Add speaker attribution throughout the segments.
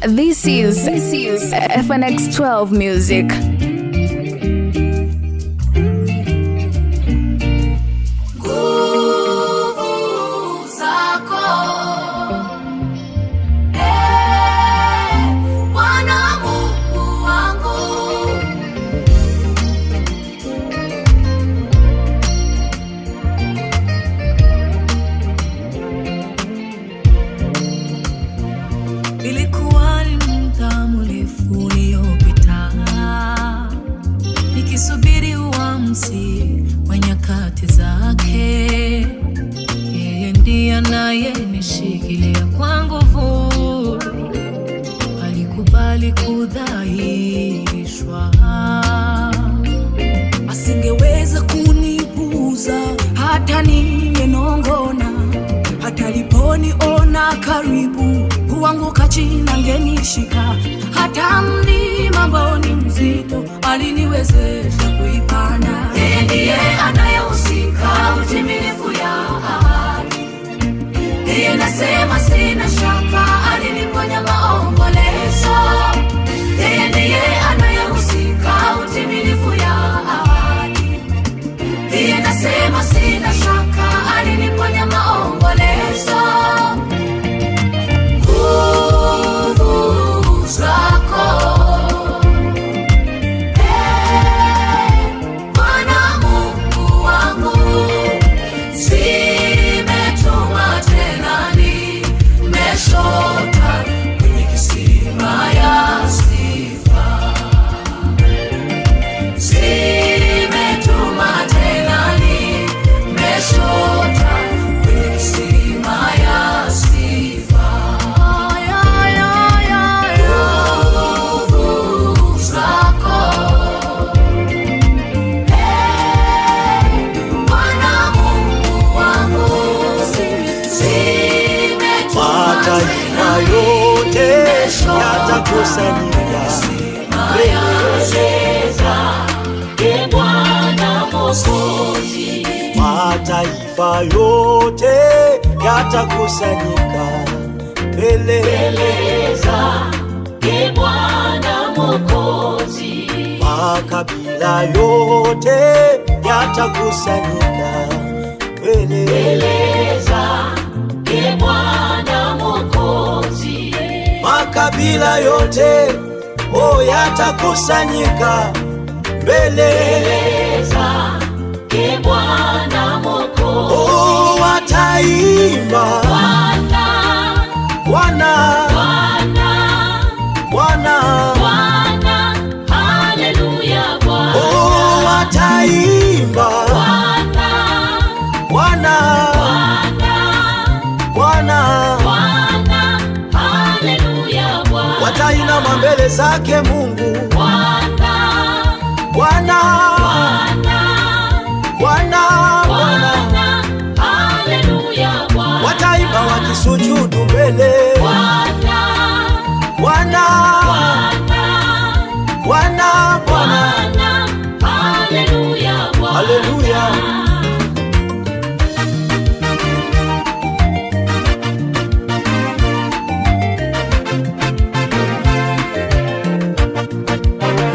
Speaker 1: This is FNX12 music.
Speaker 2: Ilikuwa ni muda mrefu uliopita, nikisubiri uamuzi wa nyakati zake. Yeye ndiye anayenishikilia kwa nguvu, alikubali kudhaishwa. Asingeweza kunipuuza hata ningenong'ona, hata aliponiona karibu kuanguka chini angenishika, hata mlima ambao ni mzito aliniwezesha kuipanda.
Speaker 3: Yeye ndiye anayehusika utimilifu ya ahadi. Yeye nasema sina shaka, aliniponya maombolezo. Yeye ndiye anayehusika utimilifu ya ahadi. Yeye nasema sina shaka, aliniponya maombolezo.
Speaker 4: Mataifa yote yatakusanyika mbele
Speaker 3: zake Bwana Mwokozi.
Speaker 4: Makabila yote yatakusanyika mbele
Speaker 3: zake Bwana Mwokozi.
Speaker 4: Makabila yote yatakusanyika mbele
Speaker 3: zake Bwana Mwokozi.
Speaker 4: Wataimba
Speaker 3: Bwana,
Speaker 4: Bwana,
Speaker 3: Bwana, Bwana, haleluya Bwana.
Speaker 4: Wataimba
Speaker 3: Bwana,
Speaker 4: Bwana, Bwana,
Speaker 3: Bwana, haleluya Bwana.
Speaker 4: Watainama mbele zake Mungu.
Speaker 3: Bwana,
Speaker 4: Bwana, Bwana, Bwana,
Speaker 3: haleluya Bwana.
Speaker 4: Wataimba wakisujudu mbele.
Speaker 3: Bwana,
Speaker 4: Bwana, Bwana, Bwana,
Speaker 3: haleluya Bwana.
Speaker 4: haleluya.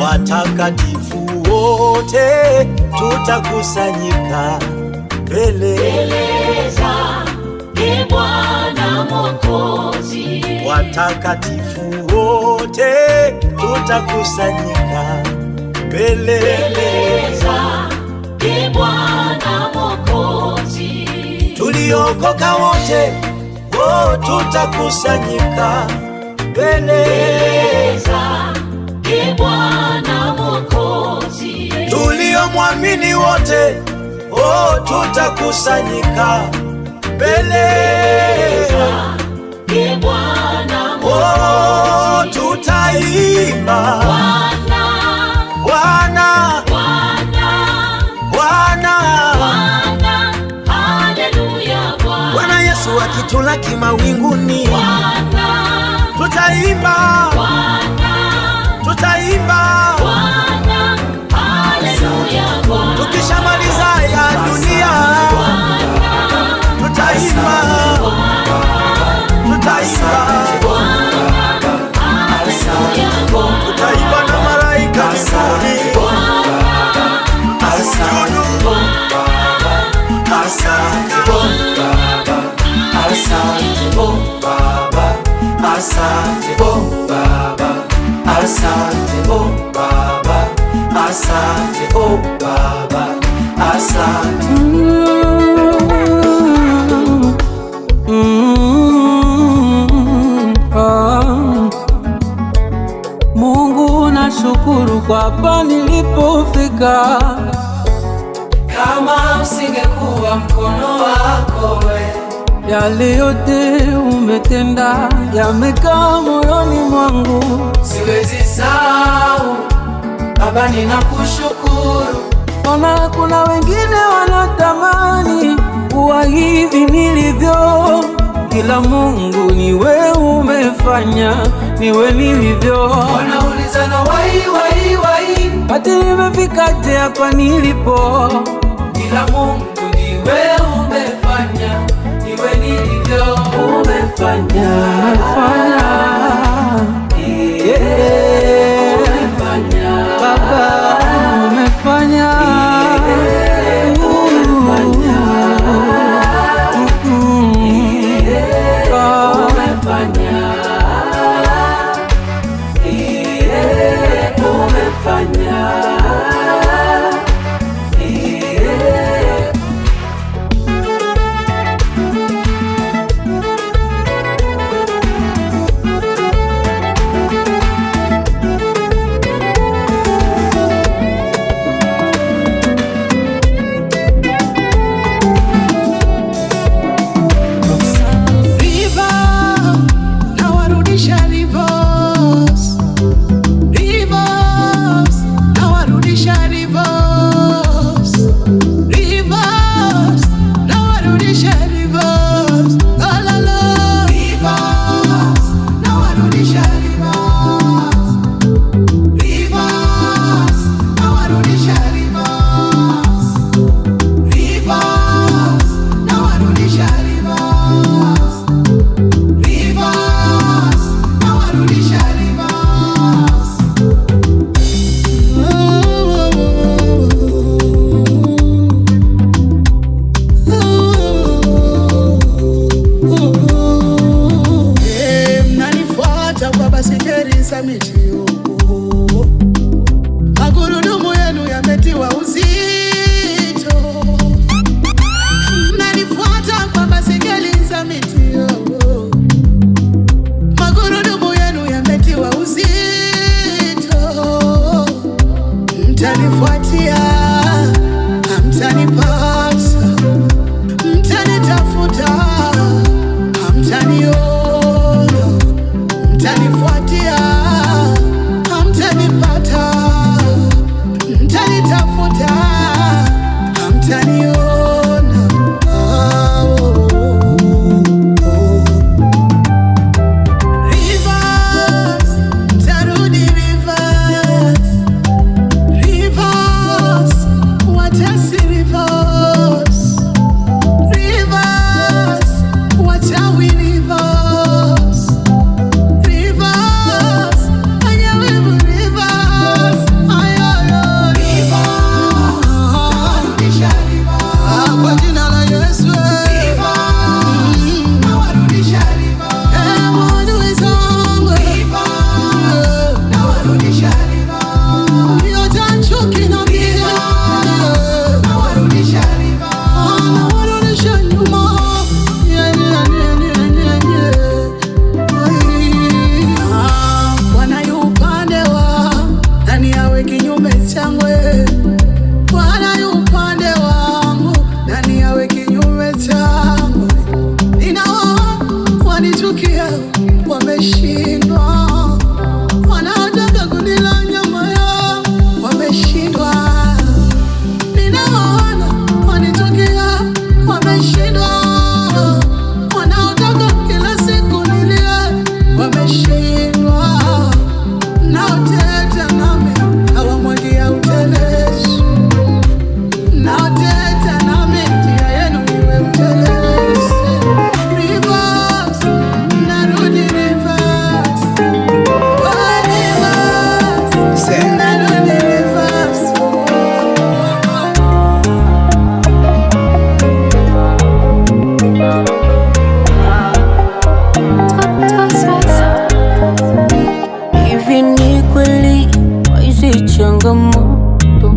Speaker 4: Watakatifu wote tutakusanyika mbele
Speaker 3: zake Bwana Mwokozi.
Speaker 4: Watakatifu wote tutakusanyika mbele
Speaker 3: zake Bwana Mwokozi.
Speaker 4: Tuliokoka wote tutakusanyika mbele
Speaker 3: zake Bwana Mwokozi.
Speaker 4: Tuliomwamini wote tutakusanyika mbele
Speaker 3: zake Bwana Mwokozi.
Speaker 4: Tutaimba
Speaker 3: Bwana,
Speaker 4: Bwana,
Speaker 3: Bwana, Bwana, haleluya Bwana.
Speaker 4: Bwana Yesu akitulaki mawinguni.
Speaker 3: Bwana,
Speaker 4: tutaimba, tutaimba
Speaker 3: Bwana, haleluya Bwana.
Speaker 4: Tukishamaliza ya dunia tutaimba, tutaimba
Speaker 5: kwa hapa nilipofika.
Speaker 2: Kama usingekuwa mkono wako wewe,
Speaker 5: yale yote umetenda yamekaa moyoni mwangu,
Speaker 2: siwezi sahau. Baba, ninakushukuru.
Speaker 5: Ona kuna wengine wanatamani kuwa hivi nilivyo, ila Mungu ni wewe umefanya niwe nilivyo.
Speaker 2: Wanauliza na wai
Speaker 5: hati nimefikaje hapa nilipo,
Speaker 2: ila Mungu ni wewe umefanya niwe nilivyo.
Speaker 5: Umefanya Baba, umefanya
Speaker 2: magurudumu yenu yametiwa uzito. Mnanifuata kwa basikeli za miti, magurudumu yenu yametiwa uzito. Mtanifuatia, hamtanipata, mtanitafuta, hamtaniona. Mtanifuatia, hamtanipata, mtanitafuta, hamtaniona. Rivers, mtarudi rivers. Rivers, watasi rivers. Rivers, wachawi rivers. Rivers, anyawivu rivers. Ayoyo rivers, nawarudisha rivers. Kwa jina la Yesu rivers, nawarudisha rivers. Maadui zangu rivers, nawarudisha rivers. Mlioja chuki na mbio nawarudisha rivers. Nawarudisha nyuma. Bwana yu upande wa nani awe kinyume changu? Bwana yu upande wangu nani awe kinyume changu? Ninao wanichukia wameshindwa, wanaotaka kunila nyama yao wameshindwa. Ninaona wanichukia wameshindwa, wanaotaka kila siku nilie wameshindwa. Naoteta nami hawamwagia utelezi, naoteta nami njia yenu iwe utelezi. Rivers, narudi rivers. Oh, rivers, narudi rivers.
Speaker 6: Hivi ni kweli hizi changamoto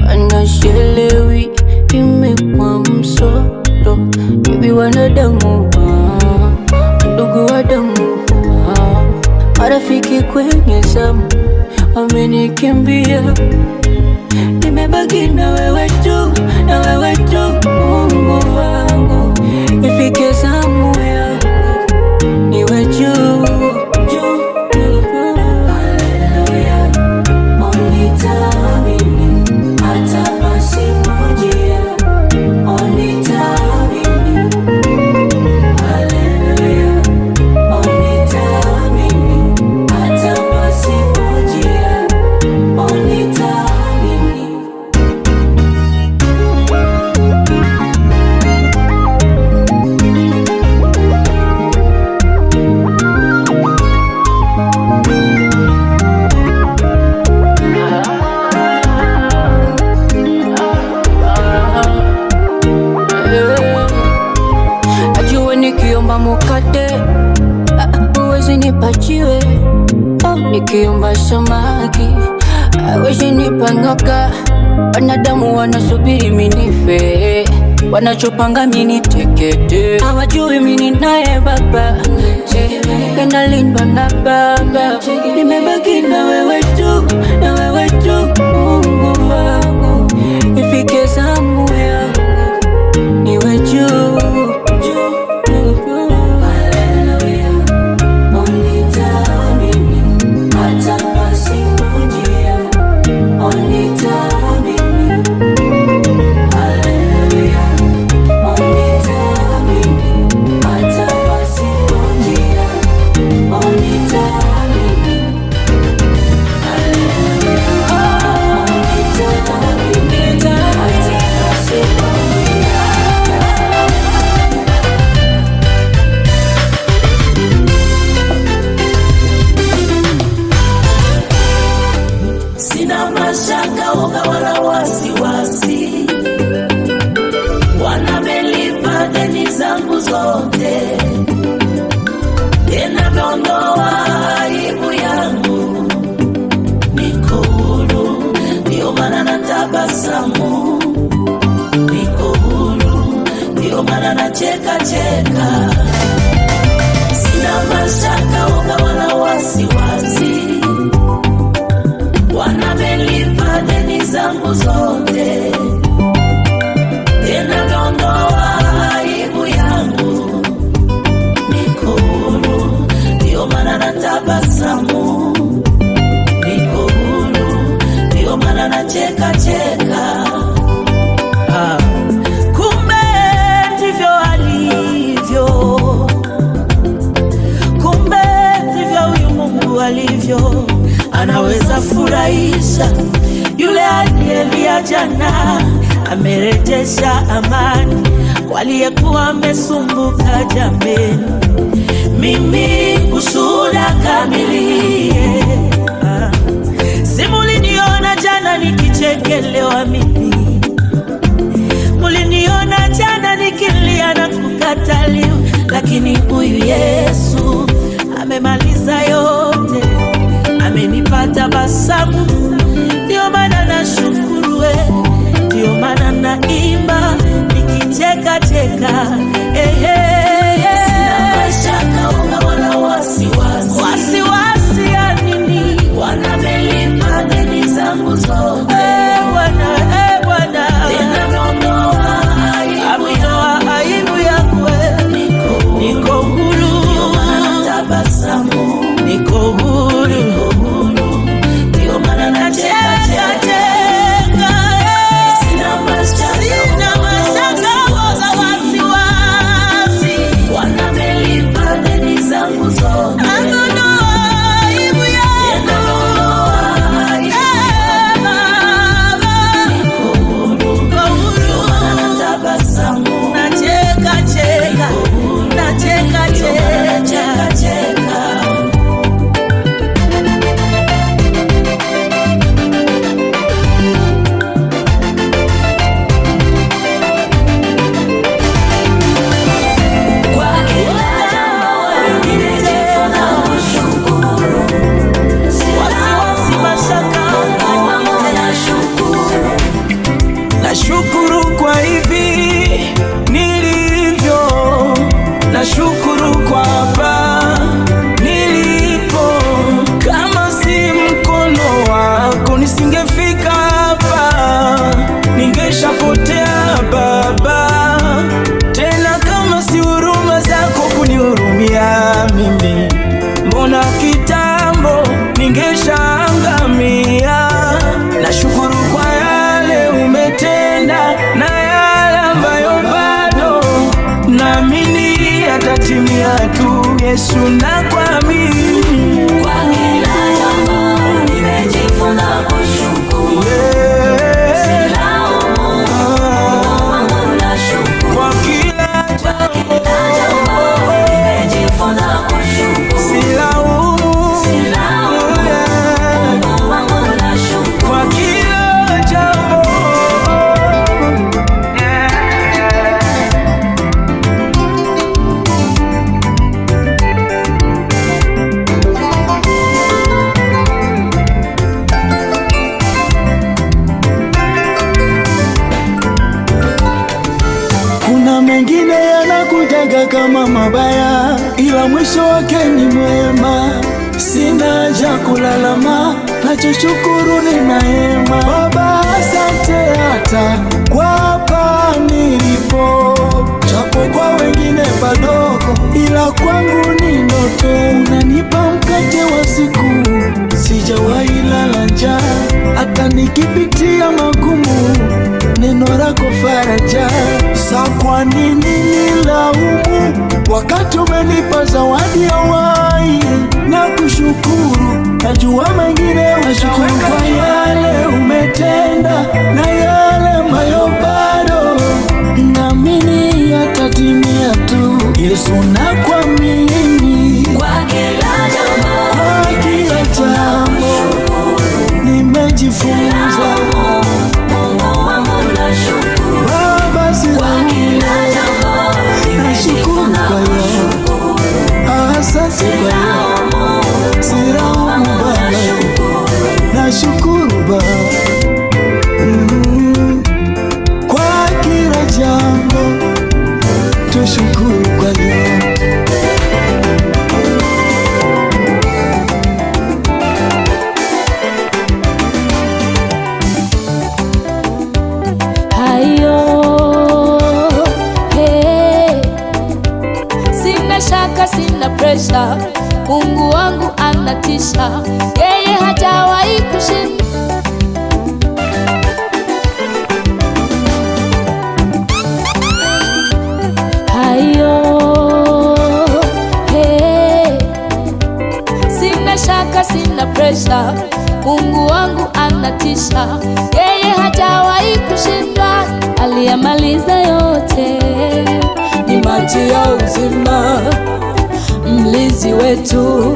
Speaker 6: wanashelewi, imekuwa msoto. Hivi wanadamu ndugu wa damu marafiki kwenye zamu amenikimbia. Nimebaki na wewe tu, na wewe tu, Mungu wangu. Ifike zamu yangu niwe juu, juu, juu. Haleluya, unitamini hata pasipo njia, unitamini. Haleluya, unitamini hata pasipo njia, unitamini. Najua nikiomba mukate huwezi nipachiwe, nikiomba samaki hawezi nipa nyoka. Wanadamu wanasubiri minife, wanachopanga mini tekete. Hawajui mini naye Baba, nalindwa na Baba. Nimebaki na wewe tu, na wewe tu, Mungu wangu. Ifike zamu yangu niwe juu, juu, juu. Haleluya, unitamini hata pasipo njia, unitamini. Haleluya, unitamini hata pasipo njia, unitamini. Haleluya, unitamini hata pasipo njia.
Speaker 2: Sina mashaka woga wala wasiwasi, wanamelipa deni zangu zote, tena meondoa aibu yangu. Niko huru, ndio maana natabasamu. Niko huru, ndio maana nacheka cheka. Sina mashaka woga wala wasiwasi, wanamelipa deni zangu zote, tena meondoa aibu yangu. Niko huru, ndio maana natabasamu. Niko huru, ndio maana nacheka cheka. Kumbe ndivyo alivyo, kumbe ndivyo huyu Mungu alivyo. Anaweza furahisha yule aliyelia jana, amerejesha amani kwa aliyekuwa amesumbuka jameni. Mimi ushuhuda kamili, si muliniona jana nikichekelewa mimi, muliniona jana nikilia na kukataliwa, lakini huyu Yesu amemaliza yote, amenipa tabasamu. Ndio maana nashukuru, ndio maana naimba nikicheka cheka. Sina mashaka wala wasiwasi, wasiwasi ya nini? Wanamelipa deni zangu zote, Bwana, Bwana. Tena meondoa aibu yangu. Niko huru, ndio maana natabasamu. Niko huru, ndio maana nacheka cheka. Sina mashaka wala wasiwasi,
Speaker 5: tu. Yesu nakuamini,
Speaker 6: kwa kila jambo nimejifunza kushukuru. Silaumu, nashukuru.
Speaker 5: kwa kila
Speaker 6: jambo nimejifunza kushukuru.
Speaker 5: silaumu,
Speaker 6: nashukuru.
Speaker 5: kwa kila jambo.
Speaker 4: Kuna mengine yanakujaga kama mabaya, ila mwisho wake ni mwema. Sina haja kulalama, nachoshukuru ni neema. Baba, asante hata kwa hapa nilipo, japo kwa wengine padogo, ila kwangu ni ndoto. Unanipa mkate wa siku, sijawahi lala njaa, hata nikipitia magumu, neno lako faraja. Sa kwa nini nilaumu wakati umenipa zawadi ya uhai? Na kushukuru, najua mengine washukuru kwa yale umetenda na yale ambayo bado naamini yatatimia tu. Yesu nakuamini,
Speaker 6: Kwa kila jambo
Speaker 4: kwa kila jambo nimejifunza.
Speaker 6: Mungu wangu nashukuru.
Speaker 4: Baba, silaumu,
Speaker 6: Kila jambo
Speaker 4: nashukuru kwa yote. Asante kwa yote, silaumu Baba, nashukuru Baba. Kwa kila jambo tushukuru kwa yote.
Speaker 3: Hayo, hey. Sina shaka, sina presha, Mungu wangu anatisha, yeye hajawahi kushinda. Hayo, hey. Sina shaka, sina presha, Mungu wangu anatisha, yeye hajawahi kushindwa. Aliyamaliza yote, ni maji ya uzima, mlinzi wetu,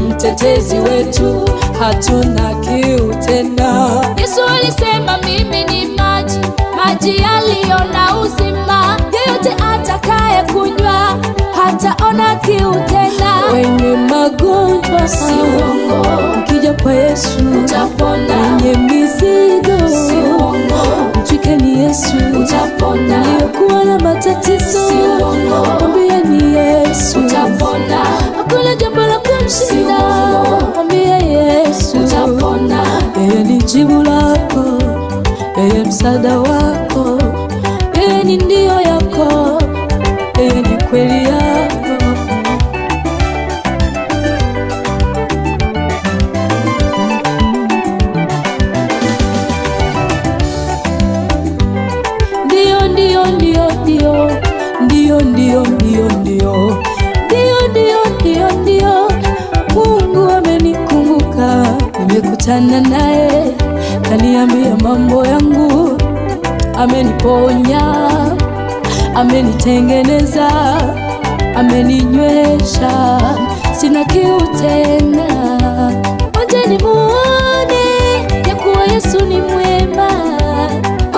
Speaker 3: mtetezi wetu, hatuna kiu tena. Yesu alisema mimi ni maji, maji yaliyo na uzima, yeyote atakaye kunywa hataona kiu tena. Wenye magonjwa si uongo, ukija kwa Yesu utapona. Wenye mizigo si uongo, mtwikeni Yesu utapona. Uliokuwa na matatizo si uongo, mwambie ni Yesu utapona. Hakuna jambo la kumshinda, mwambie Yesu utapona. Yeye ni jibu lako, yeye msaada wako, yeye ni ndio yako, yeye ni kweli yako. Ndio, ndio, ndio, ndio, ndio, ndio, ndio, ndio, ndio, ndio, ndio, ndio. Mungu amenikumbuka, nimekutana naye, kaniambia mambo yangu, ameniponya, amenitengeneza, ameninywesha, sina kiu tena. Onjeni muone ya kuwa Yesu ni mwema,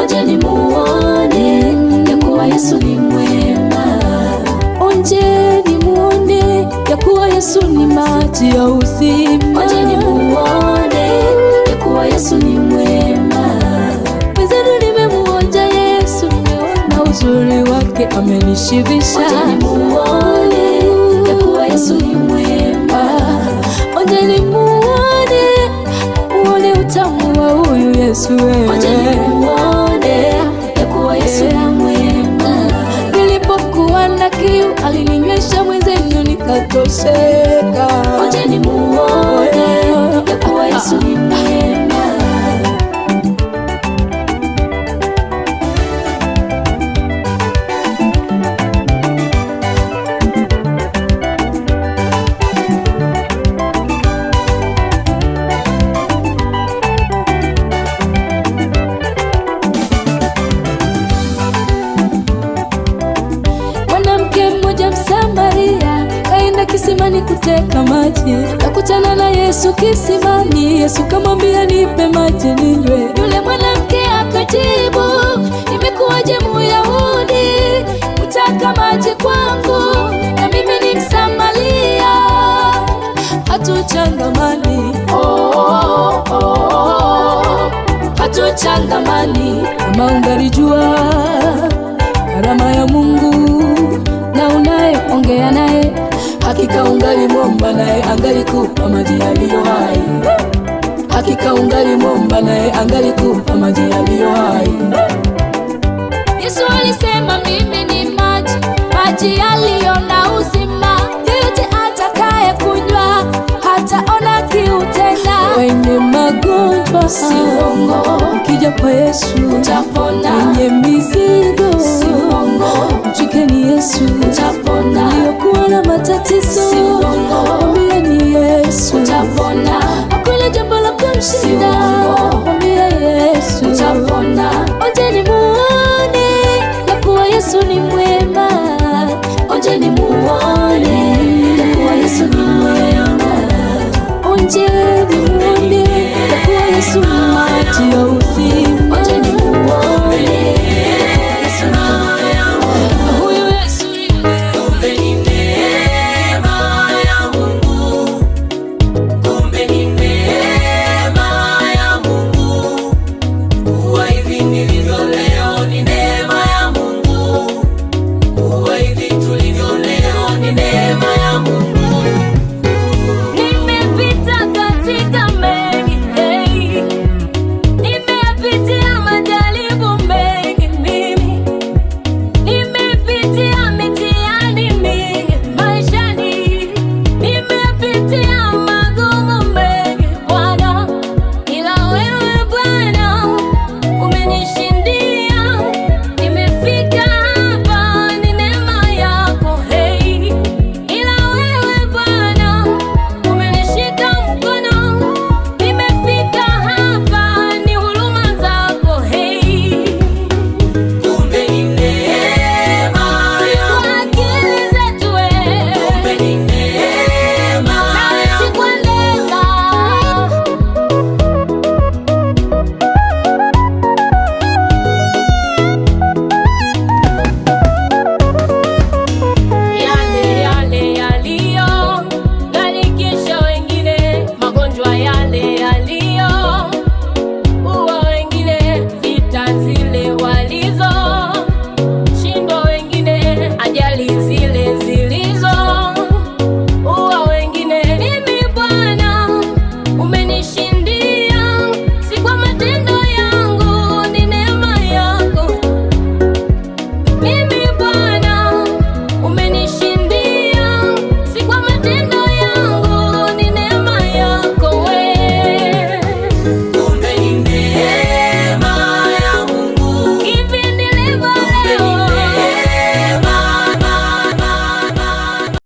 Speaker 3: onjeni muone ya kuwa Yesu ni mwema, onjeni muone ya kuwa Yesu ni maji ya uzima, onjeni muone ya kuwa Yesu ni mwema. Mezenu nimemuonja Yesu, nimeona uzuri wake, amenishibisha. Onjeni muone ya kuwa Yesu ni mwema, onjeni muone, muone utamu wa huyu Yesu. Onjeni muone ya kuwa Yesu ni mwema. Nilipokuwa na kiu alininywesha, mwenzenu nikatosheka. Onjeni muone ya kuwa Yesu ni mwema. maji, kakutana na Yesu kisimani. Yesu kamwambia nipe maji ninywe. Yule mwanamke akajibu, imekuwaje Myahudi utaka maji kwangu, na mimi ni Msamaria? Hatuchangamani, hatuchangamani. Kama ungalijua karama ya Mungu na unayeongea naye, hakika ungalimwomba naye angalikupa maji yaliyo hai. Hakika ungalimwomba naye angalikupa maji yaliyo hai. Yesu alisema mimi ni maji, maji yaliyo na uzima. Yeyote atakaye kunywa hataona kiu tena. Wenye magonjwa si uongo, ukija kwa Yesu utapona. Wenye mizigo si uongo, mtwikeni Yesu utapona. Uliokuwa na matatizo si uongo, mwambie ni Yesu utapona. Hakuna jambo la kumshinda, mwambie Yesu utapona. Onjeni muone ya kuwa Yesu ni mwema. Onjeni muone ya kuwa Yesu ni mwema. Onjeni muone ya kuwa Yesu ni maji ya